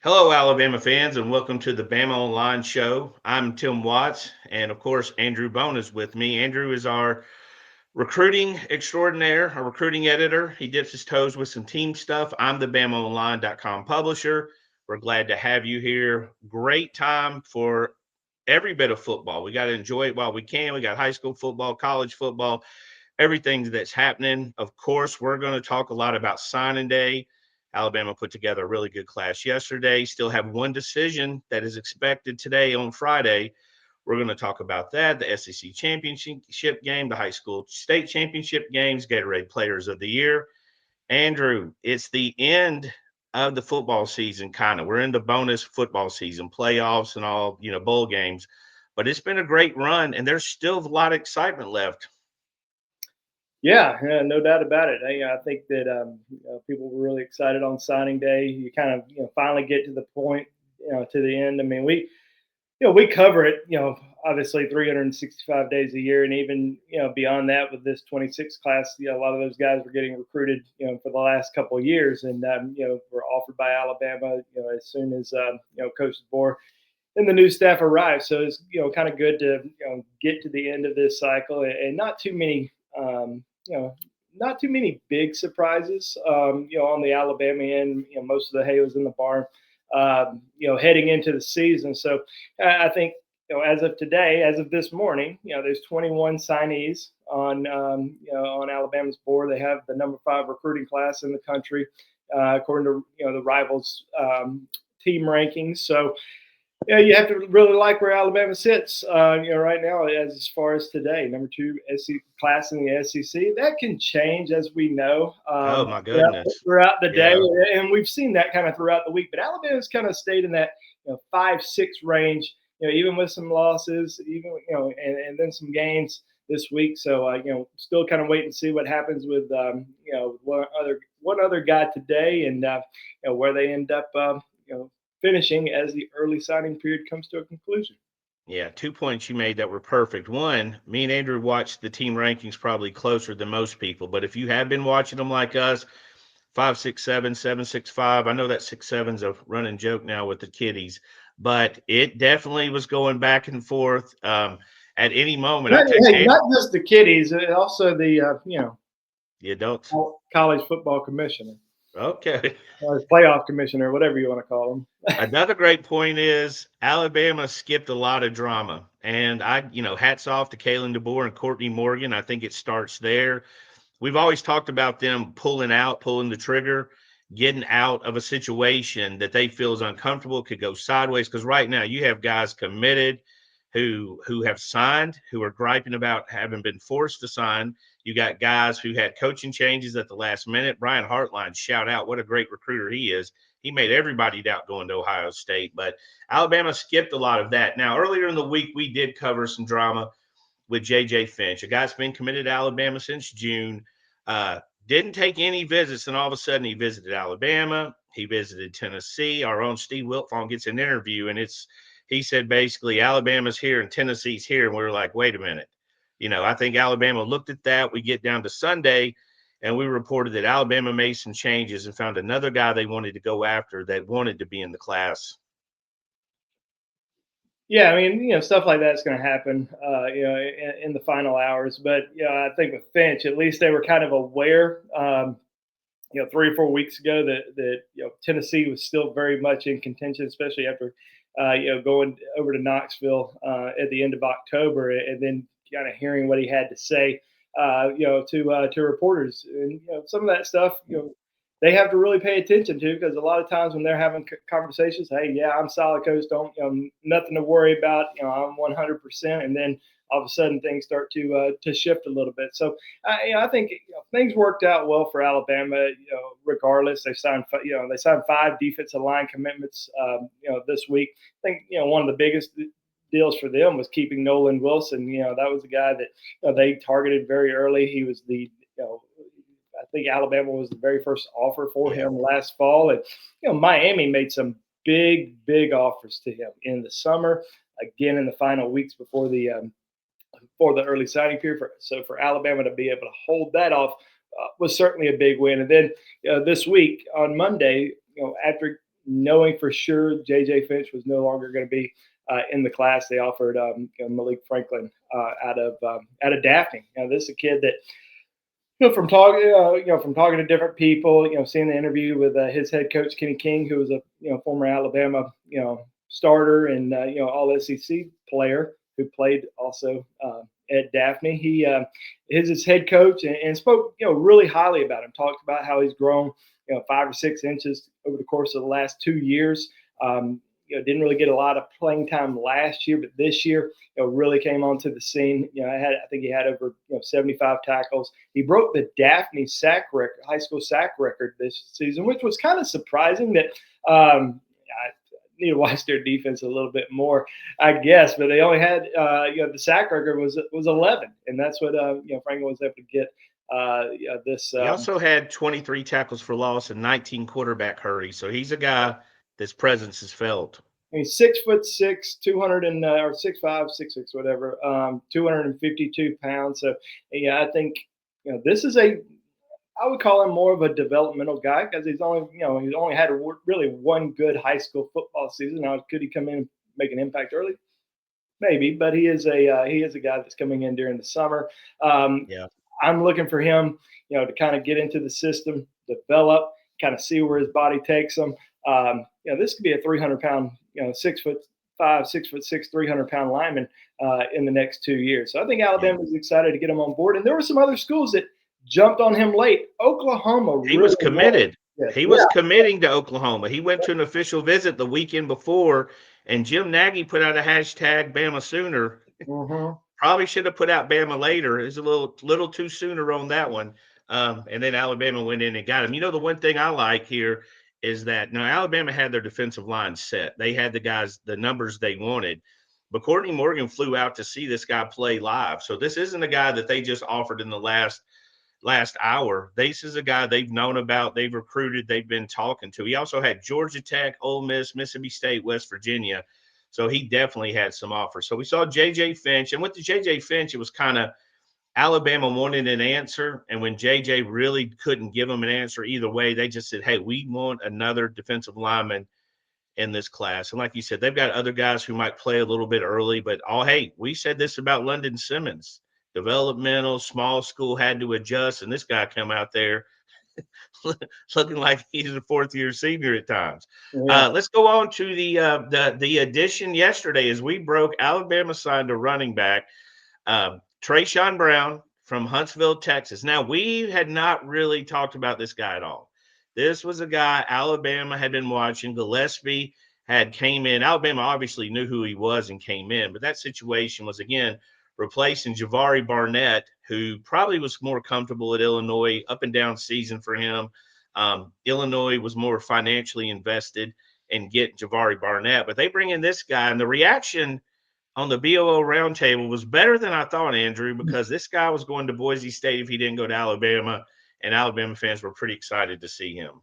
Hello, Alabama fans, and welcome to the BamaOnLine show. I'm Tim Watts, and of course, Andrew Bone is with me. Andrew is our recruiting extraordinaire, our recruiting editor. He dips his toes with some team stuff. I'm the BamaOnline.com publisher. We're glad to have you here. Great time for every bit of football. We got to enjoy it while we can. We got high school football, college football, everything that's happening. Of course, we're going to talk a lot about signing day. Alabama put together a really good class yesterday. Still have one decision that is expected today on Friday. We're going to talk about that, the SEC championship game, the high school state championship games, Gatorade Players of the Year. Andrew, it's the end of the football season, kind of. We're in the bonus football season, playoffs and all, bowl games. But it's been a great run, and there's still a lot of excitement left. Yeah, no doubt about it. I think that people were really excited on signing day. You kind of finally get to the point, to the end. I mean, we cover it, obviously 365 days a year, and even beyond that with this 26 class, a lot of those guys were getting recruited, for the last couple of years, and were offered by Alabama, as soon as Coach DeBoer and the new staff arrived. So it's kind of good to get to the end of this cycle, and not too many. Not too many big surprises, on the Alabama end. Most of the hay was in the barn, heading into the season. So I think, as of today, as of this morning, there's 21 signees on Alabama's board. They have the number 5 recruiting class in the country, according to the Rivals team rankings. So you have to really like where Alabama sits, right now as far as today, number 2 class in the SEC. That can change, as we know, Oh, my goodness. throughout the day, Yeah. and we've seen that kind of throughout the week. But Alabama's kind of stayed in that 5-6 range, even with some losses, even and then some gains this week. So still kind of wait and see what happens with one other guy today, and where they end up, finishing as the early signing period comes to a conclusion. Yeah, 2 points you made that were perfect. One, me and Andrew watched the team rankings probably closer than most people, but if you have been watching them like us, 5, 6, 7, 7, 6, 5. I know that 6, 7's a running joke now with the kiddies, but it definitely was going back and forth. At any moment, I text Hey, Andrew, not just the kiddies, also the the adults. college football commissioner Okay. or playoff commissioner, whatever you want to call them. Another great point is Alabama skipped a lot of drama. And hats off to Kalen DeBoer and Courtney Morgan. I think it starts there. We've always talked about them pulling the trigger, getting out of a situation that they feel is uncomfortable, could go sideways. Because right now you have guys committed who have signed, who are griping about having been forced to sign. You got guys who had coaching changes at the last minute. Brian Hartline, shout out, what a great recruiter he is. He made everybody doubt going to Ohio State, but Alabama skipped a lot of that. Now, earlier in the week, we did cover some drama with J.J. Finch, a guy that's been committed to Alabama since June. Didn't take any visits, and all of a sudden he visited Alabama. He visited Tennessee. Our own Steve Wiltfong gets an interview, and he said basically Alabama's here and Tennessee's here, and we were like, wait a minute. I think Alabama looked at that. We get down to Sunday, and we reported that Alabama made some changes and found another guy they wanted to go after that wanted to be in the class. Yeah, I mean, stuff like that's going to happen, in the final hours. But I think with Finch, at least they were kind of aware, 3 or 4 weeks ago that Tennessee was still very much in contention, especially after going over to Knoxville at the end of October, and then kind of hearing what he had to say, to reporters, and some of that stuff, they have to really pay attention to, because a lot of times when they're having conversations, hey, yeah, I'm solid, coach, don't, nothing to worry about, I'm 100%, and then all of a sudden things start to shift a little bit. So I think things worked out well for Alabama. Regardless, they signed 5 defensive line commitments. This week. I think one of the biggest deals for them was keeping Nolan Wilson. That was a guy that they targeted very early. He was the I think Alabama was the very first offer for him last fall, and Miami made some big offers to him in the summer, again in the final weeks before the early signing period. So for Alabama to be able to hold that off was certainly a big win. And then this week on Monday, after knowing for sure J.J. Finch was no longer going to be in the class, they offered Malik Franklin out of Daphne. This is a kid that from talking to different people, seeing the interview with his head coach Kenny King, who was a former Alabama starter and all SEC player who played also at Daphne. He is his head coach and spoke really highly about him. Talked about how he's grown 5 or 6 inches over the course of the last 2 years. Didn't really get a lot of playing time last year, but this year, really came onto the scene. I think he had over 75 tackles. He broke the Daphne sack record, high school sack record this season, which was kind of surprising. That I need to watch their defense a little bit more, I guess. But they only had the sack record was 11, and that's what Franklin was able to get. This. He also had 23 tackles for loss and 19 quarterback hurries. So he's a guy this presence is felt. He's 6'6", 200 and or 6'5", 6'6", whatever, 252 pounds. So yeah, I think this is I would call him more of a developmental guy because he's only had really one good high school football season. Now, could he come in and make an impact early? Maybe, but he is a guy that's coming in during the summer. Yeah, I'm looking for him, to kind of get into the system, develop, kind of see where his body takes him. This could be a 300-pound, 6'5", 6'6", 300-pound lineman in the next 2 years. So I think Alabama's excited to get him on board. And there were some other schools that jumped on him late. Oklahoma. He was committed. He was committing to Oklahoma. He went to an official visit the weekend before, and Jim Nagy put out a hashtag Bama Sooner. Mm-hmm. Probably should have put out Bama later. It's a little too sooner on that one. And then Alabama went in and got him. The one thing I like here is that now Alabama had their defensive line set. They had the numbers they wanted. But Courtney Morgan flew out to see this guy play live. So this isn't a guy that they just offered in the last hour. This is a guy they've known about, they've recruited, they've been talking to. He also had Georgia Tech, Ole Miss, Mississippi State, West Virginia. So he definitely had some offers. So we saw J.J. Finch. And with the J.J. Finch, it was kind of Alabama wanted an answer, and when JJ really couldn't give them an answer either way, they just said, hey, we want another defensive lineman in this class. And like you said, they've got other guys who might play a little bit early, but we said this about London Simmons. Developmental, small school, had to adjust, and this guy come out there looking like he's a fourth-year senior at times. Yeah. Let's go on to the addition yesterday as we broke. Alabama signed a running back, Trayshawn Brown from Huntsville, Texas. Now, we had not really talked about this guy at all. This was a guy Alabama had been watching. Gillespie came in. Alabama obviously knew who he was and came in, but that situation was, again, replacing Javari Barnett, who probably was more comfortable at Illinois, up and down season for him. Illinois was more financially invested in getting Javari Barnett, but they bring in this guy, and the reaction on the BOO roundtable was better than I thought, Andrew, because this guy was going to Boise State if he didn't go to Alabama, and Alabama fans were pretty excited to see him.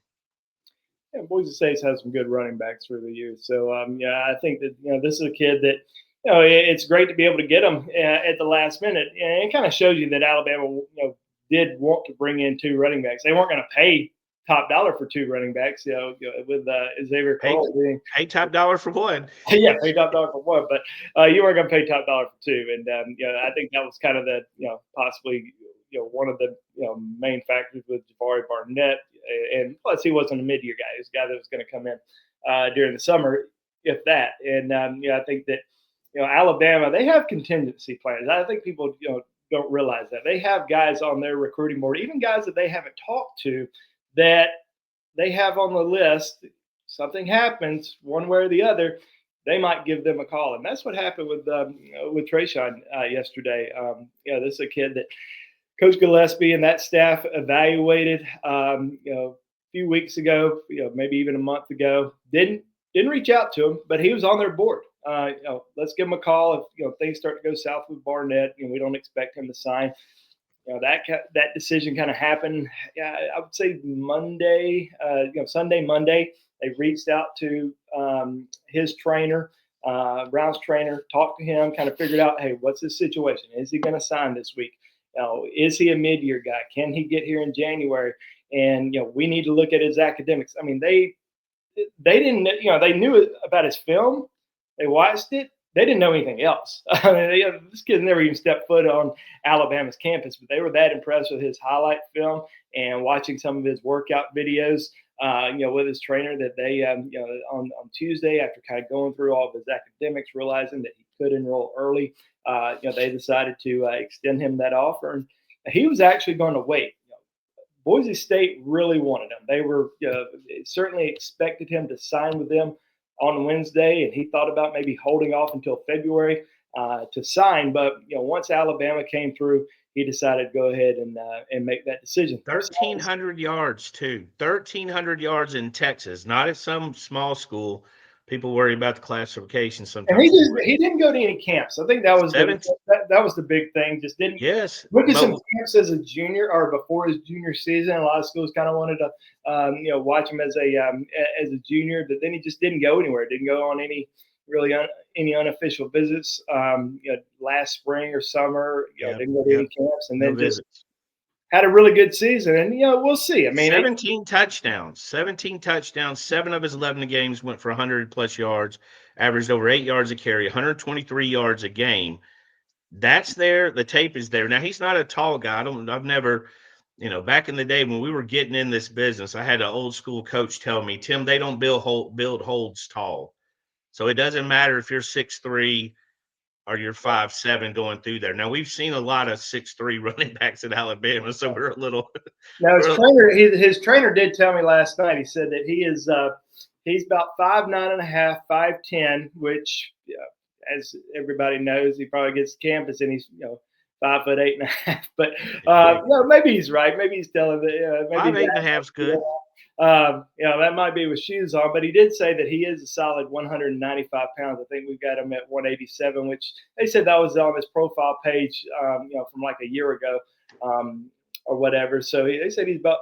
Yeah, Boise State's had some good running backs through the years. So, I think that, this is a kid that, it's great to be able to get him at the last minute. And it kind of shows you that Alabama, did want to bring in 2 running backs. They weren't going to pay top dollar for 2 running backs, with Xavier Cole being pay top dollar for one. Yeah, pay top dollar for one, but you weren't going to pay top dollar for 2. And I think that was kind of the possibly one of the main factors with Javari Barnett, and plus he wasn't a mid-year guy. He was a guy that was going to come in during the summer, if that. And I think that Alabama, they have contingency plans. I think people don't realize that they have guys on their recruiting board, even guys that they haven't talked to, that they have on the list. Something happens one way or the other, they might give them a call, and that's what happened with Trayshawn yesterday. This is a kid that Coach Gillespie and that staff evaluated, a few weeks ago, maybe even a month ago. Didn't reach out to him, but he was on their board. Let's give him a call if things start to go south with Barnett. We don't expect him to sign. That decision kind of happened. I would say Monday, Sunday, Monday. They reached out to his trainer, Brown's trainer, talked to him, kind of figured out, hey, what's his situation? Is he going to sign this week? Is he a mid-year guy? Can he get here in January? And we need to look at his academics. I mean, they they didn't, they knew about his film. They watched it. They didn't know anything else. I mean, this kid never even stepped foot on Alabama's campus, but they were that impressed with his highlight film and watching some of his workout videos, with his trainer that they, on Tuesday, after kind of going through all of his academics, realizing that he could enroll early, they decided to extend him that offer. And he was actually going to wait. Boise State really wanted him. They were certainly expected him to sign with them on Wednesday, and he thought about maybe holding off until February to sign. But once Alabama came through, he decided to go ahead and make that decision. 1,300 yards too. 1,300 yards in Texas, not at some small school. People worry about the classification And sometimes. he didn't go to any camps. I think that was that was the big thing. Just didn't look at some camps as a junior or before his junior season. A lot of schools kind of wanted to watch him as a junior, but then he just didn't go anywhere. Didn't go on any any unofficial visits. Last spring or summer, didn't go to any camps, and then just had a really good season. And we'll see. I mean, 17 touchdowns. 7 of his 11 games went for 100+ yards, averaged over 8 yards a carry, 123 yards a game. That's there. The tape is there. Now, he's not a tall guy. I've never, back in the day when we were getting in this business, I had an old school coach tell me, Tim, they don't build holds tall. So it doesn't matter if you're 6'3" or you're 5'7" going through there. Now, we've seen a lot of 6'3" running backs at Alabama, so we're a little. Now, his trainer did tell me last night. He said that he is he's about 5'9.5", 5'10", which, as everybody knows, he probably gets to campus and he's 5'8.5". But maybe he's right. Maybe he's telling that. Maybe 5'8.5" is good. That might be with shoes on, but he did say that he is a solid 195 pounds. I think we've got him at 187, which they said that was on his profile page, from like a year ago, or whatever. So they said he's about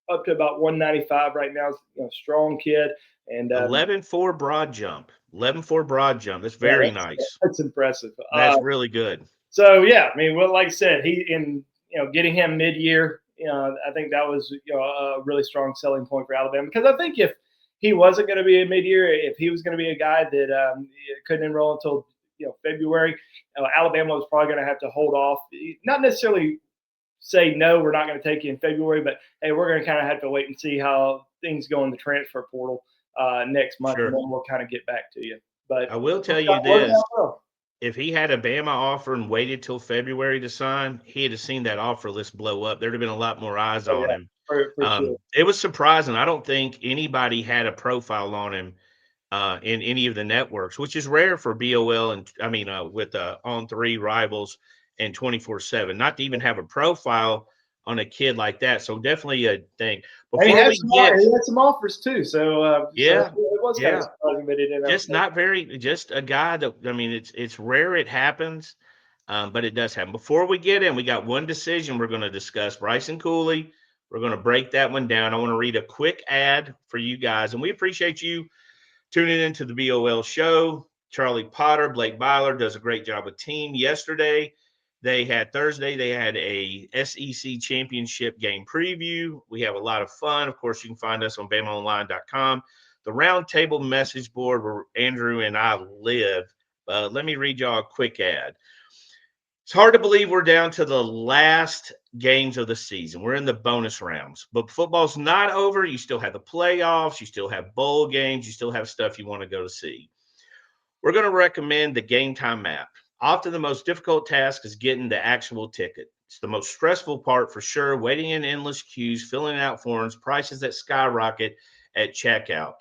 up to about 195 right now. Strong kid. And 11.4 broad jump. 11.4 broad jump. That's very nice. That's impressive. That's really good. So I mean, well, like I said, getting him mid-year. I think that was a really strong selling point for Alabama, because I think if he wasn't going to be a mid-year, if he was going to be a guy that couldn't enroll until February, Alabama was probably going to have to hold off, not necessarily say no, we're not going to take you in February, but hey, we're going to kind of have to wait and see how things go in the transfer portal next month, and then we'll kind of get back to you. But I will tell you this. If he had a Bama offer and waited till February to sign, he'd have seen that offer list blow up. There'd have been a lot more eyes on him. For sure. It was surprising. I don't think anybody had a profile on him in any of the networks, which is rare for BOL and with On3, Rivals, and 24/7. Not to even have a profile on a kid like that. So definitely a thing. He had some offers too. So it was kind of surprising, but it didn't. Just a guy that, it's rare it happens, but it does happen. Before we get in, we got one decision we're going to discuss. Bryson Cooley. We're going to break that one down. I want to read a quick ad for you guys, and we appreciate you tuning into the BOL show. Charlie Potter, Blake Byler does a great job with team. Thursday, they had a SEC championship game preview. We have a lot of fun. Of course, you can find us on BamaOnLine.com. The roundtable message board where Andrew and I live. Let me read y'all a quick ad. It's hard to believe we're down to the last games of the season. We're in the bonus rounds, but football's not over. You still have the playoffs. You still have bowl games. You still have stuff you want to go to see. We're going to recommend the Game Time app. Often the most difficult task is getting the actual ticket. It's the most stressful part for sure. Waiting in endless queues, filling out forms, prices that skyrocket at checkout.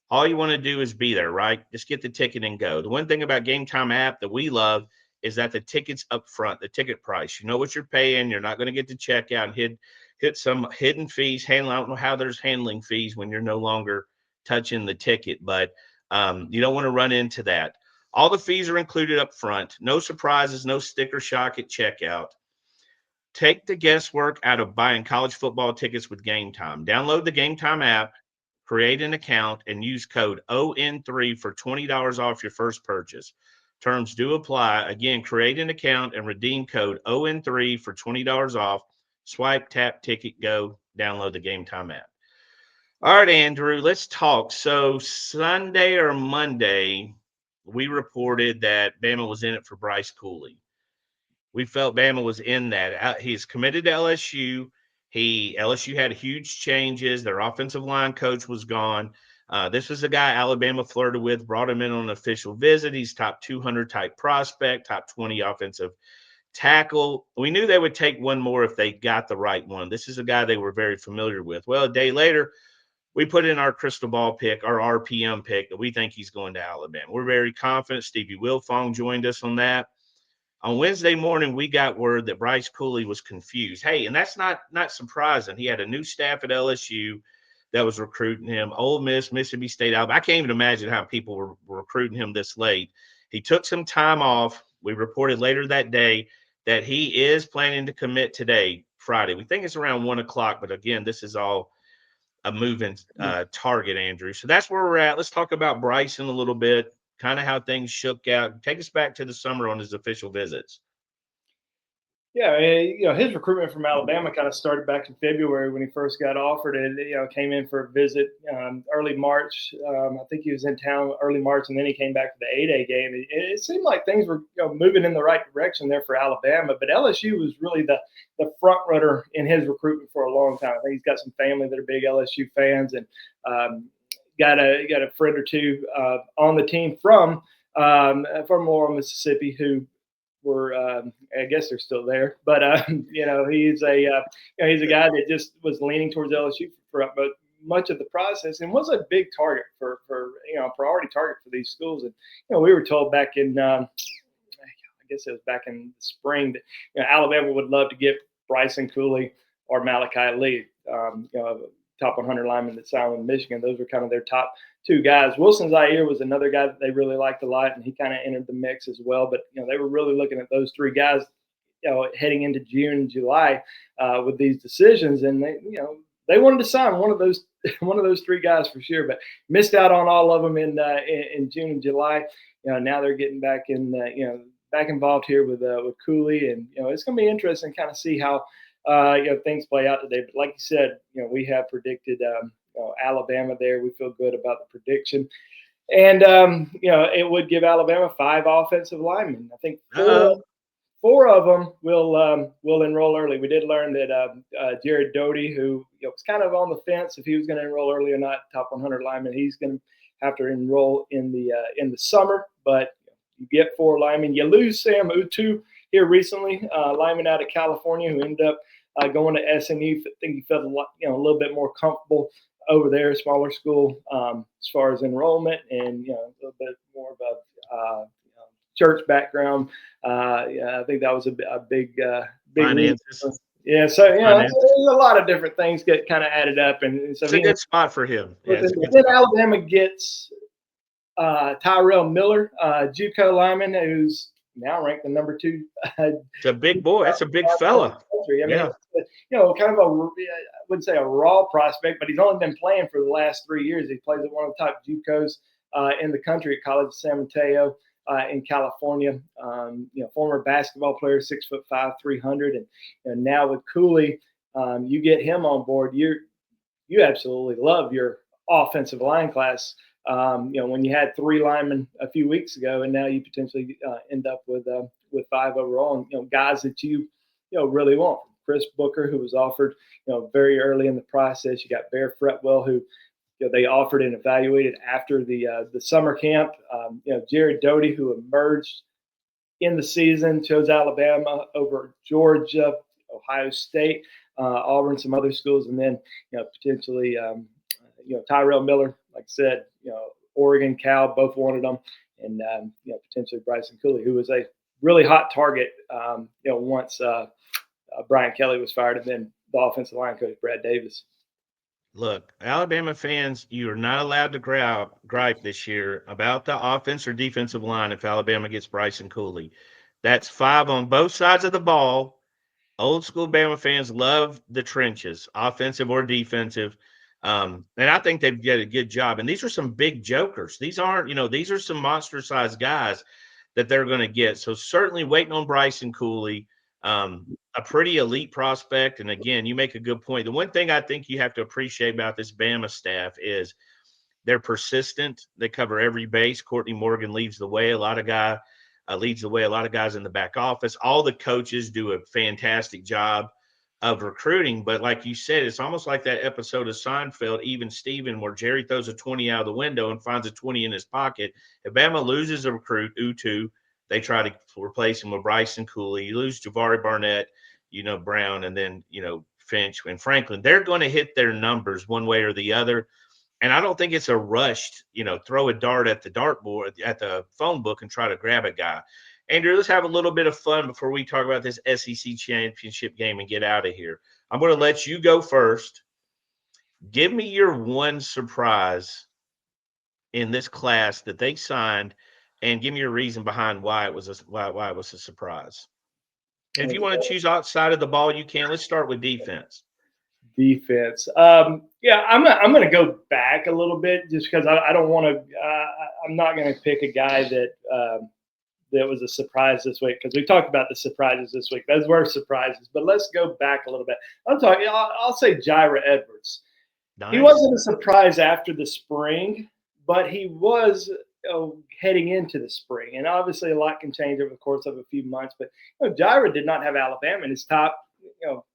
All you want to do is be there, right? Just get the ticket and go. The one thing about Game Time app that we love is that the ticket's up front, the ticket price. You know what you're paying. You're not going to get to checkout and hit some hidden fees. I don't know how there's handling fees when you're no longer touching the ticket, but you don't want to run into that. All the fees are included up front. No surprises, no sticker shock at checkout. Take the guesswork out of buying college football tickets with Game Time. Download the Game Time app, create an account, and use code ON3 for $20 off your first purchase. Terms do apply. Again, create an account and redeem code ON3 for $20 off. Swipe, tap, ticket, go. Download the Game Time app. All right, Andrew, let's talk. So Sunday or Monday, we reported that Bama was in it for Bryce Cooley. We felt Bama was in that. He's committed to LSU. LSU had huge changes. Their offensive line coach was gone. This was a guy Alabama flirted with, brought him in on an official visit. He's top 200 type prospect, top 20 offensive tackle. We knew they would take one more if they got the right one. This is a guy they were very familiar with. Well, a day later, we put in our crystal ball pick, our RPM pick, that we think he's going to Alabama. We're very confident. Stevie Wilfong joined us on that. On Wednesday morning, we got word that Bryce Cooley was confused. Hey, and that's not surprising. He had a new staff at LSU that was recruiting him. Ole Miss, Mississippi State, Alabama. I can't even imagine how people were recruiting him this late. He took some time off. We reported later that day that he is planning to commit today, Friday. We think it's around 1 o'clock, but again, this is all a moving target, Andrew. So that's where we're at. Let's talk about Bryson a little bit, kind of how things shook out. Take us back to the summer on his official visits. Yeah, his recruitment from Alabama kind of started back in February when he first got offered it. Came in for a visit early March. I think he was in town early March, and then he came back for the A-Day game. It seemed like things were moving in the right direction there for Alabama, but LSU was really the front runner in his recruitment for a long time. I think he's got some family that are big LSU fans, and got a friend or two on the team from Laurel, Mississippi, who were I guess they're still there, but he's a guy that just was leaning towards LSU for much of the process and was a big target for a priority target for these schools. And we were told back in I guess it was back in the spring that Alabama would love to get Bryson Cooley or Malachi Lee, top 100 lineman that signed with Michigan. Those were kind of their top two guys. Wilson Zaire was another guy that they really liked a lot, and he kind of entered the mix as well. But they were really looking at those three guys, heading into June and July with these decisions, and they wanted to sign one of those three guys for sure, but missed out on all of them in June and July. Now they're getting back back involved here with Cooley, and it's going to be interesting to kind of see how things play out today. But like you said, we have predicted Alabama there. We feel good about the prediction. And, it would give Alabama 5 offensive linemen. I think four of them will enroll early. We did learn that Jared Doty, who was kind of on the fence if he was going to enroll early or not, top 100 lineman, he's going to have to enroll in the summer. But you get 4 linemen. You lose Sam Utu here recently, lineman out of California, who ended up going to SMU. I think he felt a little bit more comfortable over there, smaller school, as far as enrollment, and a little bit more of a church background. I think that was a big finances. Yeah, so there's a lot of different things get kind of added up, and so it's a good spot for him. Yeah, then Alabama gets Tyrell Miller, JUCO lineman, who's now ranked the number 2. It's a big boy. That's a big fella. I mean, kind of I wouldn't say a raw prospect, but he's only been playing for the last 3 years. He plays at one of the top JUCOs in the country at College of San Mateo in California. Former basketball player, 6'5", 300, and now with Cooley, you get him on board. You absolutely love your offensive line class. When you had 3 linemen a few weeks ago, and now you potentially end up with 5 overall, and guys that you really want. Chris Booker, who was offered very early in the process. You got Bear Fretwell, who they offered and evaluated after the summer camp. Jared Doty, who emerged in the season, chose Alabama over Georgia, Ohio State, Auburn, some other schools, and then potentially Tyrell Miller, like I said, Oregon, Cal, both wanted them, and potentially Bryson Cooley, who was a really hot target. Once Brian Kelly was fired, and then the offensive line coach Brad Davis. Look, Alabama fans, you are not allowed to gripe this year about the offense or defensive line if Alabama gets Bryson Cooley. That's 5 on both sides of the ball. Old school Bama fans love the trenches, offensive or defensive. And I think they've got a good job. And these are some big jokers. These aren't, these are some monster-sized guys that they're going to get. So certainly waiting on Bryson Cooley. A pretty elite prospect. And again, you make a good point. The one thing I think you have to appreciate about this Bama staff is they're persistent. They cover every base. Courtney Morgan leads the way. Leads the way. A lot of guys in the back office. All the coaches do a fantastic job of recruiting. But like you said, it's almost like that episode of Seinfeld, Even Steven, where Jerry throws a 20 out of the window and finds a 20 in his pocket. If Bama loses a recruit, Utu, they try to replace him with Bryson Cooley. You lose Javari Barnett, Brown, and then, Finch and Franklin. They're going to hit their numbers one way or the other. And I don't think it's a rushed, throw a dart at the dartboard, at the phone book and try to grab a guy. Andrew, let's have a little bit of fun before we talk about this SEC championship game and get out of here. I'm going to let you go first. Give me your one surprise in this class that they signed, and give me your reason behind why it was a surprise. And if you want to choose outside of the ball, you can. Let's start with defense. Defense. Yeah, I'm going to go back a little bit just because I don't want to. I'm not going to pick a guy that was a surprise this week because we talked about the surprises this week. Those were surprises, but let's go back a little bit. I'll say Jira Edwards. Nice. He wasn't a surprise after the spring, but he was heading into the spring, and obviously a lot can change over the course of a few months. But Jira did not have Alabama in his top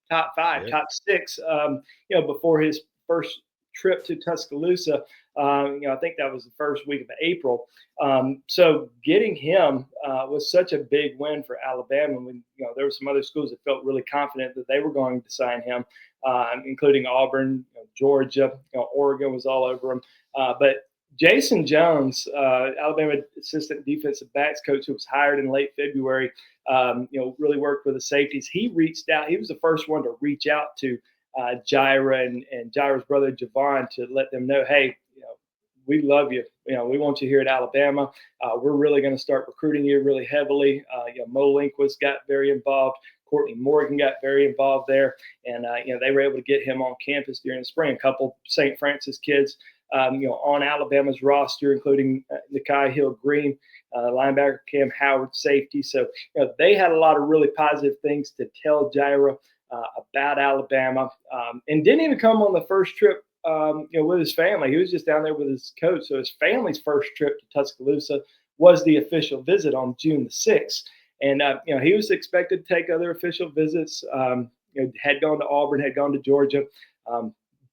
five, yep. Top six, before his first trip to Tuscaloosa. I think that was the first week of April. So getting him was such a big win for Alabama. When there were some other schools that felt really confident that they were going to sign him, including Auburn, Georgia, Oregon was all over him. But Jason Jones, Alabama assistant defensive backs coach, who was hired in late February, really worked with the safeties. He reached out. He was the first one to reach out to Jira and Jira's brother Javon to let them know, hey, we love you. We want you here at Alabama. We're really going to start recruiting you really heavily. Mo Linquist got very involved. Courtney Morgan got very involved there, and they were able to get him on campus during the spring. A couple St. Francis kids, on Alabama's roster, including Nikai Hill-Green, linebacker, Cam Howard, safety. So they had a lot of really positive things to tell Jira about Alabama, and didn't even come on the first trip with his family. He was just down there with his coach. So his family's first trip to Tuscaloosa was the official visit on June the 6th. And, he was expected to take other official visits, had gone to Auburn, had gone to Georgia.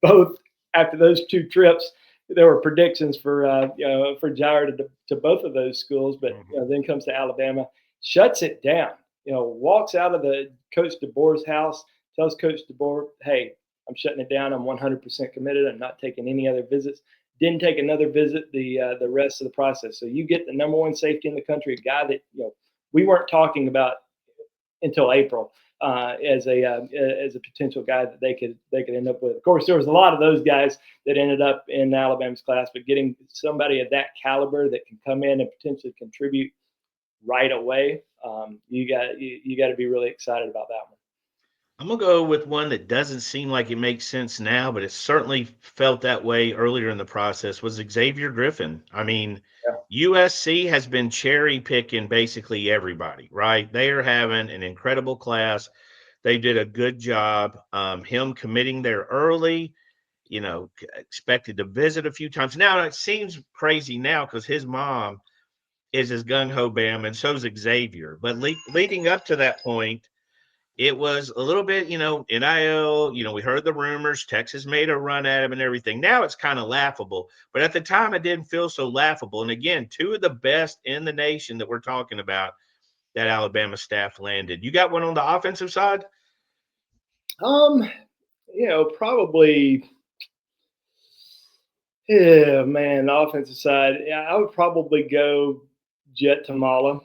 Both after those two trips, there were predictions for Jira to both of those schools, but then comes to Alabama, shuts it down, walks out of the Coach DeBoer's house, tells Coach DeBoer, hey, I'm shutting it down. I'm 100% committed. I'm not taking any other visits. Didn't take another visit the rest of the process. So you get the number one safety in the country, a guy that we weren't talking about until April as a potential guy that they could end up with. Of course, there was a lot of those guys that ended up in Alabama's class, but getting somebody of that caliber that can come in and potentially contribute right away, you got to be really excited about that one. I'm going to go with one that doesn't seem like it makes sense now, but it certainly felt that way earlier in the process, was Xavier Griffin. I mean, USC has been cherry picking basically everybody, right? They are having an incredible class. They did a good job. Him committing there early, expected to visit a few times. Now, it seems crazy now because his mom is as gung-ho Bam, and so is Xavier. But leading up to that point, it was a little bit, NIL, we heard the rumors, Texas made a run at him and everything. Now it's kind of laughable, but at the time it didn't feel so laughable. And again, two of the best in the nation that we're talking about that Alabama staff landed. You got one on the offensive side? Probably, the offensive side. Yeah, I would probably go Jet Tamala,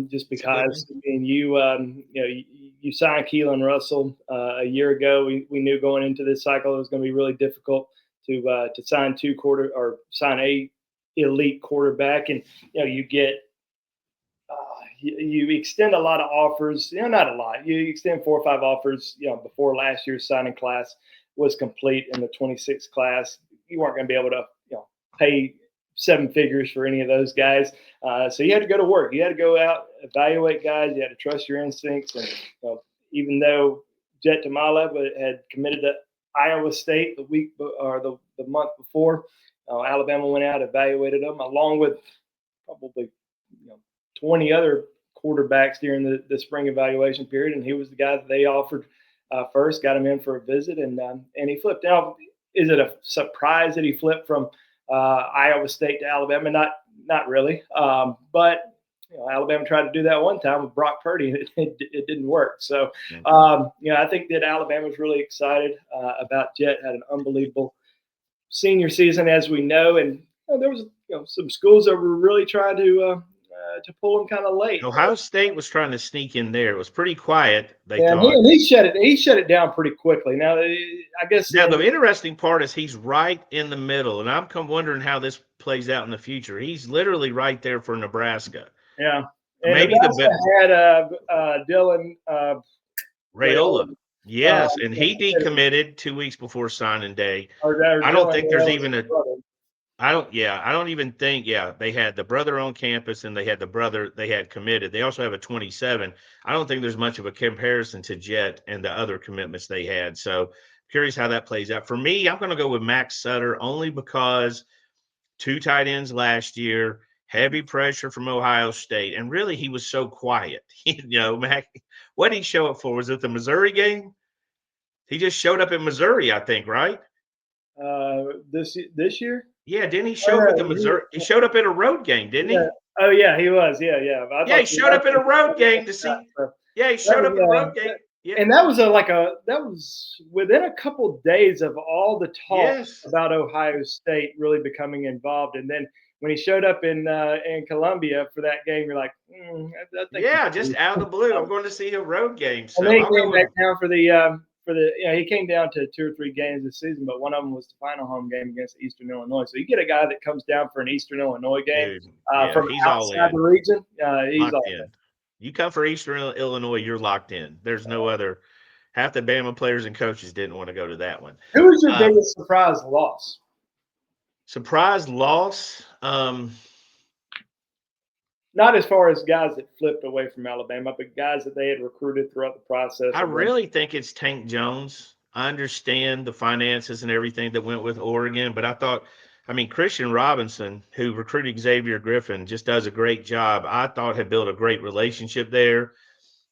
just because you signed Keelan Russell a year ago. We knew going into this cycle it was going to be really difficult to sign sign a elite quarterback, and you get you extend a lot of offers. Not a lot. You extend 4 or 5 offers. Before last year's signing class was complete in the 26 class, you weren't going to be able to pay seven figures for any of those guys. So you had to go to work. You had to go out, evaluate guys. You had to trust your instincts. And even though Jet Tamala had committed to Iowa State the month before, Alabama went out, evaluated him, along with probably 20 other quarterbacks during the spring evaluation period, and he was the guy that they offered first. Got him in for a visit, and he flipped. Now, is it a surprise that he flipped from Iowa State to Alabama? Not really, but Alabama tried to do that one time with Brock Purdy, and it didn't work. So, I think that Alabama's really excited about Jet. Had an unbelievable senior season, as we know, and there was some schools that were really trying to pull him kind of late. Ohio State was trying to sneak in there. It was pretty quiet. They thought. And he shut it down pretty quickly. Now, I guess. Now, the interesting part is he's right in the middle, and I'm wondering how this plays out in the future. He's literally right there for Nebraska. Yeah. And maybe Nebraska had Dylan Raiola. Yes, and he decommitted 2 weeks before signing day. I don't think there's even a. I don't even think. They had the brother on campus, and they had the brother they had committed. They also have a 27. I don't think there's much of a comparison to Jet and the other commitments they had. So curious how that plays out. For me, I'm going to go with Max Sutter only because 2 tight ends last year, heavy pressure from Ohio State, and really he was so quiet. Mac, what did he show up for? Was it the Missouri game? He just showed up in Missouri, I think, right? This year? Yeah, didn't he show up at the Missouri? He showed up at a road game, didn't he? Oh yeah, he was. Yeah. He showed up at a road game to see. Yeah, he showed up at a road game. Yeah. And that was within a couple days of all the talk about Ohio State really becoming involved, and then when he showed up in Columbia for that game, you're like, I think just out of the blue, I'm going to see a road game. So and then he came back down for the he came down to 2 or 3 games this season, but one of them was the final home game against Eastern Illinois. So you get a guy that comes down for an Eastern Illinois game from outside the region. He's all in. You come for Eastern Illinois, you're locked in. There's no other. Half the Bama players and coaches didn't want to go to that one. Who was your biggest surprise loss? Surprise loss? Not as far as guys that flipped away from Alabama, but guys that they had recruited throughout the process. I really think it's Tank Jones. I understand the finances and everything that went with Oregon, but Christian Robinson, who recruited Xavier Griffin, just does a great job. I thought had built a great relationship there.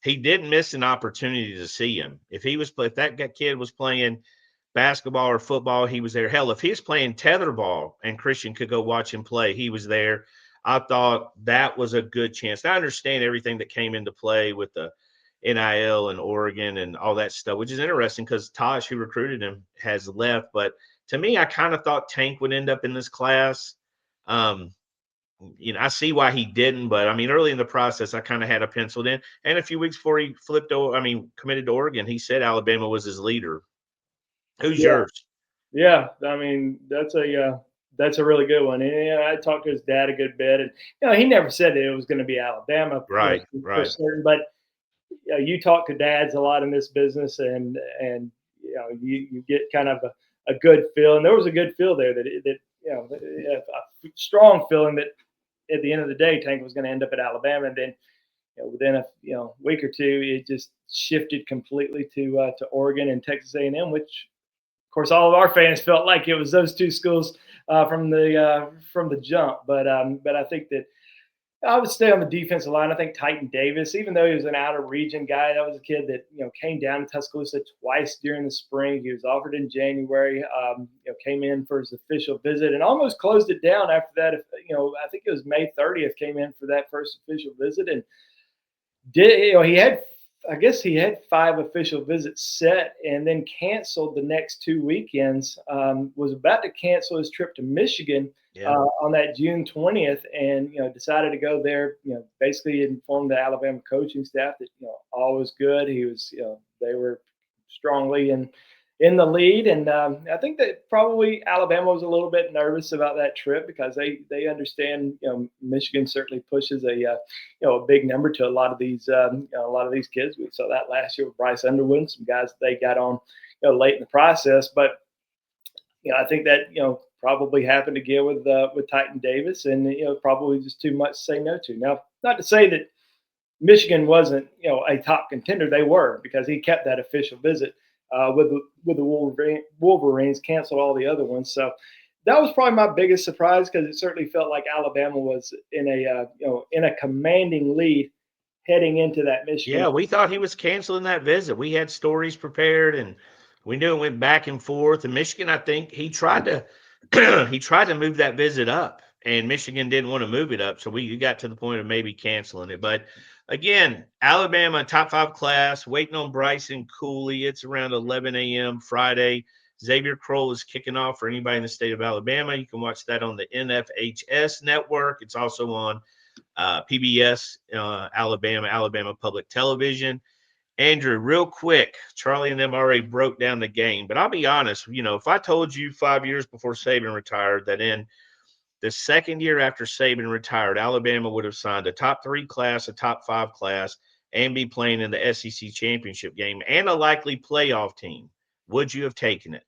He didn't miss an opportunity to see him. If that kid was playing basketball or football, he was there. Hell, if he was playing tetherball and Christian could go watch him play, he was there. I thought that was a good chance. I understand everything that came into play with the NIL and Oregon and all that stuff, which is interesting because Tosh, who recruited him, has left. But to me, I kind of thought Tank would end up in this class. I see why he didn't, but early in the process, I kind of had a penciled in. And a few weeks before he committed to Oregon, he said Alabama was his leader. Who's yours? Yeah, that's a really good one. And I talked to his dad a good bit, and he never said that it was going to be Alabama, right? For certain. But you talk to dads a lot in this business, and you get kind of a good feel. And there was a good feel there that a strong feeling that at the end of the day, Tank was going to end up at Alabama, and then within a week or two, it just shifted completely to Oregon and Texas A&M, which of course all of our fans felt like it was those 2 schools from the jump. But I think that I would stay on the defensive line. I think Titan Davis, even though he was an out of region guy, that was a kid that came down to Tuscaloosa twice during the spring. He was offered in January. Came in for his official visit and almost closed it down after that. I think it was May 30th. Came in for that first official visit and he had 5 official visits set and then canceled the next 2 weekends. Was about to cancel his trip to Michigan on that June 20th, and decided to go there. Basically informed the Alabama coaching staff that all was good. He was they were strongly in the lead, and I think that probably Alabama was a little bit nervous about that trip because they understand Michigan certainly pushes a big number to a lot of these kids. We saw that last year with Bryce Underwood and some guys that they got on late in the process, but I think that probably happened again with Titan Davis, and probably just too much to say no to. Now, not to say that Michigan wasn't a top contender. They were, because he kept that official visit with the Wolverines, canceled all the other ones. So that was probably my biggest surprise, because it certainly felt like Alabama was in a commanding lead heading into that Michigan. Yeah, we thought he was canceling that visit. We had stories prepared, and we knew it went back and forth. And Michigan, I think he tried to he tried to move that visit up, and Michigan didn't want to move it up. So we got to the point of maybe canceling it. But again, Alabama top 5 class, waiting on Bryson Cooley. It's around 11 a.m. Friday. Xavier Kroll is kicking off for anybody in the state of Alabama. You can watch that on the NFHS network. It's also on PBS, Alabama Public Television. Andrew, real quick, Charlie and them already broke down the game, but I'll be honest, if I told you 5 years before Saban retired that in the second year after Saban retired, Alabama would have signed a top 3 class, a top 5 class, and be playing in the SEC championship game and a likely playoff team, would you have taken it?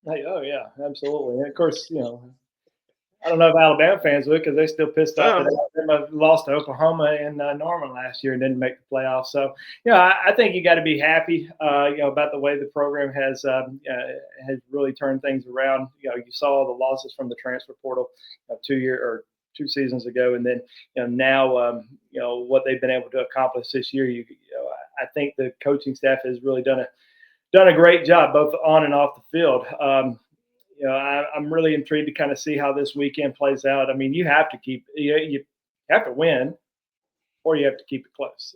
Hey, oh yeah, absolutely. And of course, I don't know if Alabama fans would, because they're still pissed off that Alabama lost to Oklahoma in Norman last year and didn't make the playoffs. So, I think you got to be happy, about the way the program has really turned things around. You saw the losses from the transfer portal 2 seasons ago, and then now what they've been able to accomplish this year. I think the coaching staff has really done a great job both on and off the field. I'm really intrigued to kind of see how this weekend plays out. I mean, you have to win, or you have to keep it close.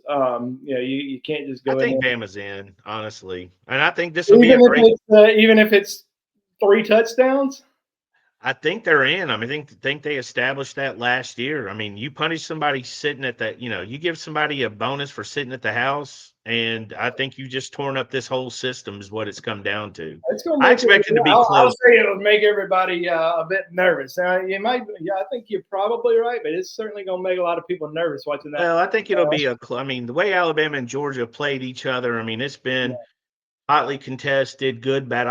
You can't just go. I think Bama's in, honestly, and I think this will be a great. Even if it's 3 touchdowns. I think they're in. I mean, I think they established that last year. I mean, you punish somebody sitting at that, you give somebody a bonus for sitting at the house, and I think you just torn up this whole system is what it's come down to. I expect it to be close. I'll say it would make everybody a bit nervous. Now, I think you're probably right, but it's certainly going to make a lot of people nervous watching that. Well, I think it'll be I mean, the way Alabama and Georgia played each other, I mean, it's been hotly contested, good, bad.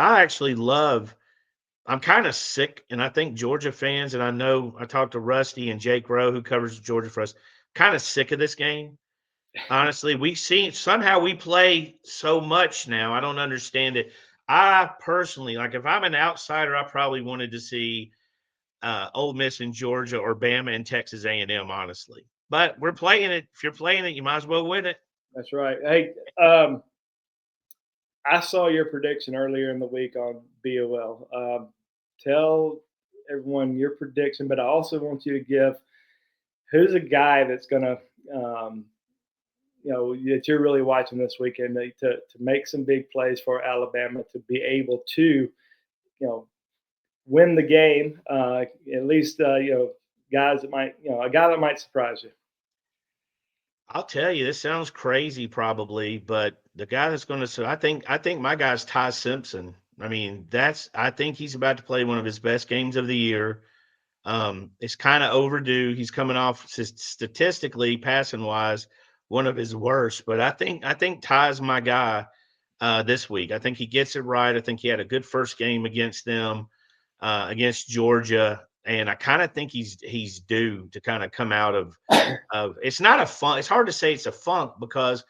I'm kind of sick, and I think Georgia fans, and I know I talked to Rusty and Jake Rowe, who covers Georgia for us, kind of sick of this game. Honestly, somehow we play so much now. I don't understand it. I personally, like, if I'm an outsider, I probably wanted to see Ole Miss in Georgia or Bama and Texas A&M, honestly. But we're playing it. If you're playing it, you might as well win it. That's right. Hey, I saw your prediction earlier in the week on BOL. Tell everyone your prediction, but I also want you to give who's a guy that's going to, that you're really watching this weekend to make some big plays for Alabama to be able to, win the game. At least, guys that might, a guy that might surprise you. I'll tell you, this sounds crazy probably, but the guy that's going to, I think my guy's Ty Simpson. I mean, I think he's about to play one of his best games of the year. It's kind of overdue. He's coming off statistically, passing wise, one of his worst, but I think Ty's my guy this week. I think he gets it right. I think he had a good first game against them, against Georgia. And I kind of think he's due to kind of come out of it's not a funk. It's hard to say it's a funk because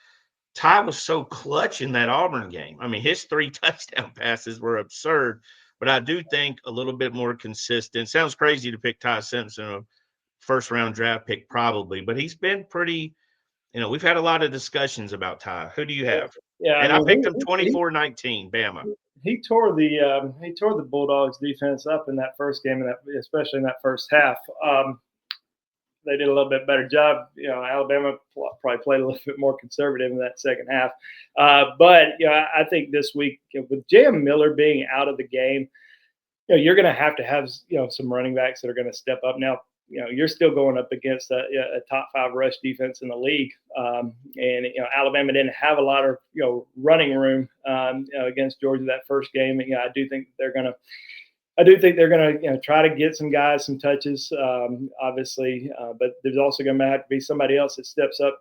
Ty was so clutch in that Auburn game. I mean, his 3 touchdown passes were absurd, but I do think a little bit more consistent. Sounds crazy to pick Ty Simpson, a first-round draft pick probably, but he's been pretty we've had a lot of discussions about Ty. Who do you have? Yeah, and I picked him 24-19, Bama. He tore the Bulldogs defense up in that first game, especially in that first half. They did a little bit better job. Alabama probably played a little bit more conservative in that second half. But I think this week with J.M. Miller being out of the game, you're going to have some running backs that are going to step up. Now, you're still going up against a top 5 rush defense in the league, and Alabama didn't have a lot of running room against Georgia that first game. And I do think they're going to try to get some guys some touches, obviously, but there's also going to have to be somebody else that steps up.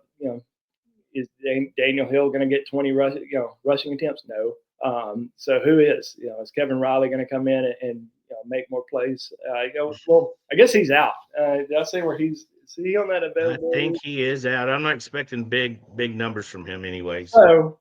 Is Daniel Hill going to get 20 rushing attempts? No. So who is? Is Kevin Riley going to come in and make more plays. Well, I guess he's out. Did I say where he's? Is he on that I availability? think he is out. I'm not expecting big numbers from him, anyways. So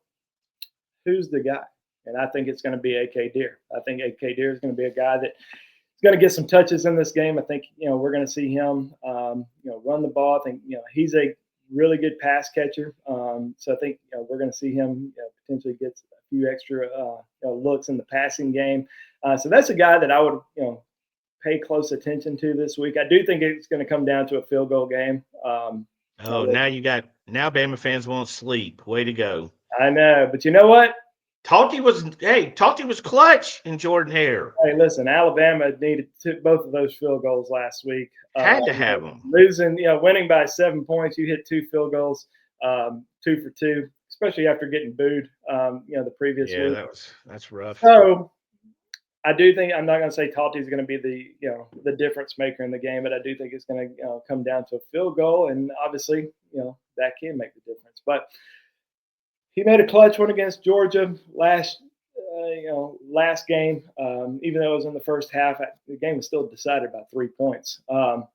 who's the guy? And I think it's going to be A.K. Deer. I think A.K. Deer is going to be a guy that is going to get some touches in this game. I think we're going to see him run the ball. I think he's a really good pass catcher. So I think we're going to see him potentially get a few extra looks in the passing game. So that's a guy that I would pay close attention to this week. I do think it's going to come down to a field goal game. Oh, now Bama fans won't sleep. Way to go. I know, but you know what? Talty was clutch in Jordan Hare. Hey, listen, Alabama needed both of those field goals last week. Had to have them. Losing, winning by 7 points, you hit 2 field goals, 2 for 2, especially after getting booed, the previous week. Yeah, that's rough. So I do think I'm not going to say Talty is going to be the difference maker in the game, but I do think it's going to come down to a field goal, and obviously that can make the difference. But he made a clutch one against Georgia last game. Even though it was in the first half, the game was still decided by 3 points. So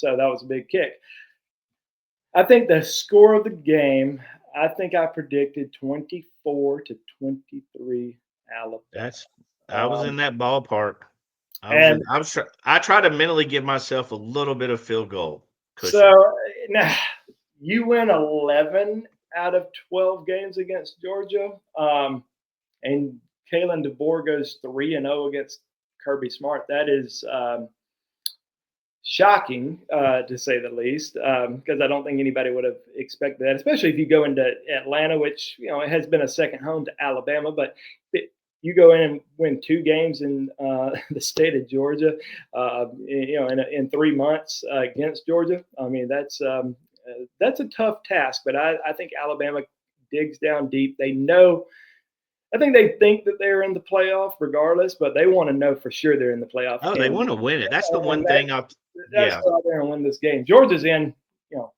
that was a big kick. I think the score of the game, I think I predicted 24-23 Alabama. I was in that ballpark. I try to mentally give myself a little bit of field goal cushion. So now you win 11 out of 12 games against Georgia, and Kalen DeBoer goes 3-0 against Kirby Smart. That is shocking, to say the least, because I don't think anybody would have expected that, especially if you go into Atlanta, which it has been a second home to Alabama, but you go in and win 2 games in the state of Georgia, in 3 months against Georgia. I mean, that's a tough task, but I think Alabama digs down deep. They know. I think they think that they're in the playoff regardless, but they want to know for sure they're in the playoff. Oh, they want to win it. That's the one thing. That's go out there and win this game. Georgia's in,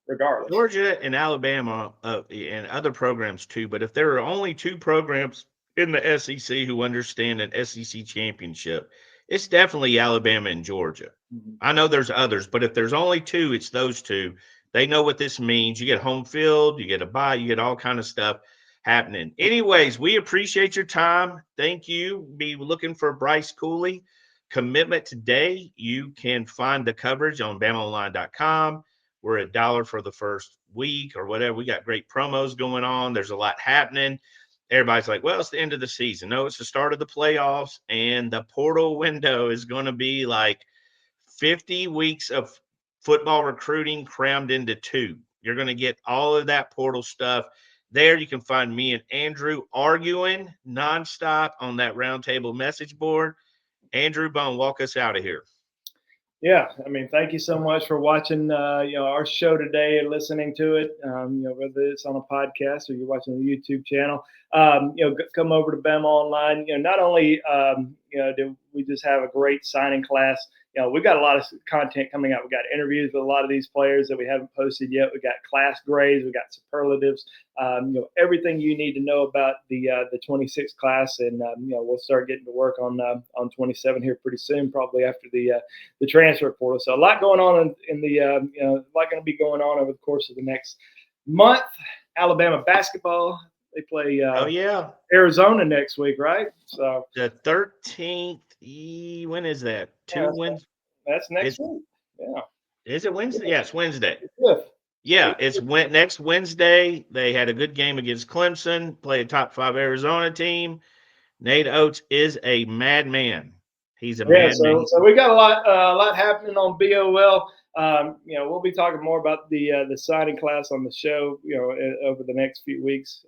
regardless. Georgia and Alabama and other programs too. But if there are only 2 programs in the SEC who understand an SEC championship, it's definitely Alabama and Georgia. Mm-hmm. I know there's others, but if there's only 2, it's those 2. They know what this means. You get home field, you get a bye, you get all kind of stuff happening. Anyways, we appreciate your time. Thank you. Be looking for Bryce Cooley. Commitment today. You can find the coverage on BamaOnLine.com. We're at $1 for the first week or whatever. We got great promos going on. There's a lot happening. Everybody's like, well, it's the end of the season. No, it's the start of the playoffs, and the portal window is going to be like 50 weeks of football recruiting crammed into 2. You're going to get all of that portal stuff there. You can find me and Andrew arguing nonstop on that roundtable message board. Andrew Bone, walk us out of here. Yeah, I mean, thank you so much for watching our show today and listening to it. Whether it's on a podcast or you're watching the YouTube channel, come over to BamaOnLine. Not only do we just have a great signing class. We've got a lot of content coming out. We got interviews with a lot of these players that we haven't posted yet. We got class grades. We got superlatives. Everything you need to know about the 26 class, and we'll start getting to work on 27 here pretty soon, probably after the transfer portal. So a lot going on in the a lot going to be going on over the course of the next month. Alabama basketball. They play Arizona next week, right? So the 13th. When is that? 2 wins. That's next week. Yeah. Is it Wednesday? Yeah, it's Wednesday. Yeah, it's next Wednesday. They had a good game against Clemson. Play a top 5 Arizona team. Nate Oates is a madman. He's a madman. So we got a lot happening on BOL. We'll be talking more about the signing class on the show, over the next few weeks.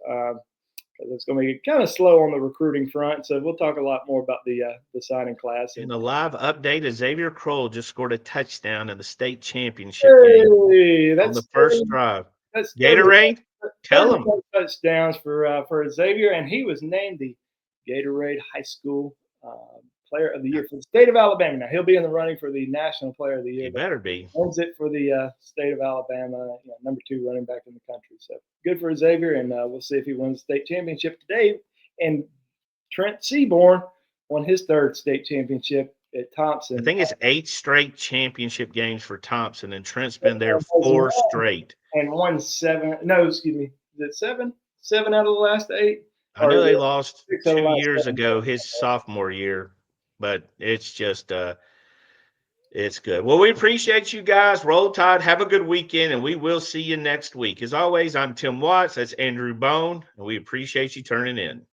It's going to be kind of slow on the recruiting front, so we'll talk a lot more about the signing class. In the live update, Xavier Kroll just scored a touchdown in the state championship game on the first drive. That's Gatorade. Tell him touchdowns for Xavier, and he was named the Gatorade High School Player of the Year for the state of Alabama. Now he'll be in the running for the National Player of the Year. He better be. Owns it for the state of Alabama, number 2 running back in the country. So good for Xavier, and we'll see if he wins the state championship today. And Trent Seaborn won his 3rd state championship at Thompson. I think it's 8 straight championship games for Thompson, and Trent's been there And has 4 won straight. and won 7. No, excuse me. Is it 7? 7 out of the last 8? I know they Or lost 6 out of 2 the last years 7? ago, his sophomore year, but it's just it's good. Well, we appreciate you guys. Roll Tide. Have a good weekend, and we will see you next week. As always, I'm Tim Watts. That's Andrew Bone, and we appreciate you turning in.